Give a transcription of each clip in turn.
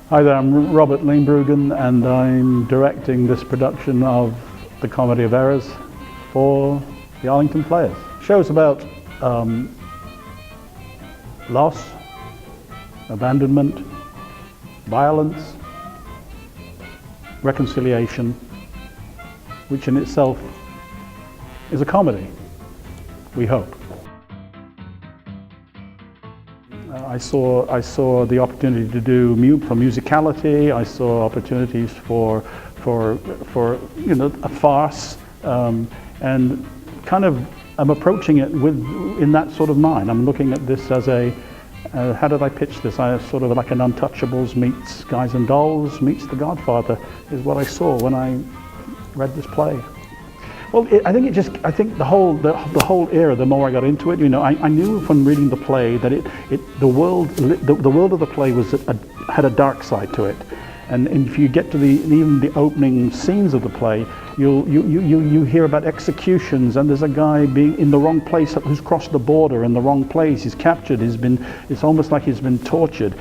Hi there, I'm Robert Leenbruggen and I'm directing this production of The Comedy of Errors for the Arlington Players. The show's about loss, abandonment, violence, reconciliation, which in itself is a comedy, we hope. I saw the opportunity to do musicality. I saw opportunities for a farce, and kind of I'm approaching it in that sort of mind. I'm looking at this as a how did I pitch this? I sort of like an Untouchables meets Guys and Dolls meets The Godfather is what I saw when I read this play. Well, I think the whole era. The more I got into it, I knew from reading the play that the world of the play had a dark side to it, and if you get to even the opening scenes of the play, you hear about executions, and there's a guy being in the wrong place who's crossed the border in the wrong place. He's captured. It's almost like he's been tortured.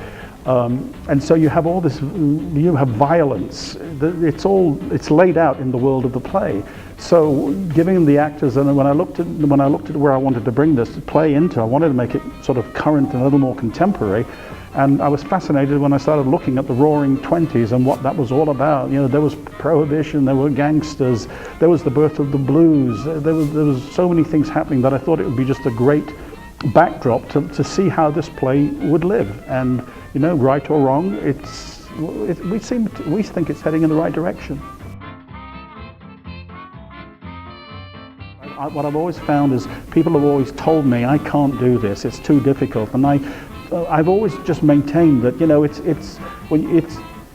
And so you have all this, you have violence. It's laid out in the world of the play. So giving the actors, and when I looked at where I wanted to bring this play into, I wanted to make it sort of current and a little more contemporary. And I was fascinated when I started looking at the Roaring '20s and what that was all about. There was prohibition, there were gangsters, there was the birth of the blues. There was so many things happening that I thought it would be just a great backdrop to see how this play would live. And right or wrong, we think it's heading in the right direction. What I've always found is people have always told me I can't do this, it's too difficult, and I've always just maintained that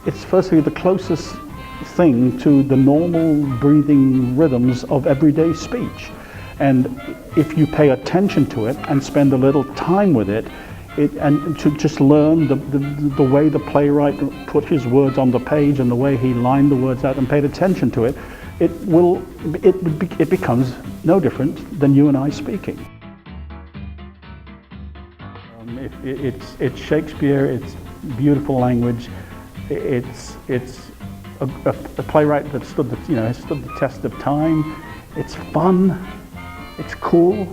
it's firstly the closest thing to the normal breathing rhythms of everyday speech, and if you pay attention to it and spend a little time with it, and to just learn the way the playwright put his words on the page and the way he lined the words out and paid attention to it, it becomes no different than you and I speaking. It's Shakespeare. It's beautiful language. It's a playwright that has stood the test of time. It's fun. It's cool.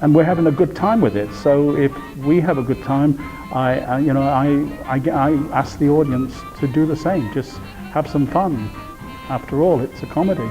And we're having a good time with it. So if we have a good time, I ask the audience to do the same. Just have some fun. After all, it's a comedy.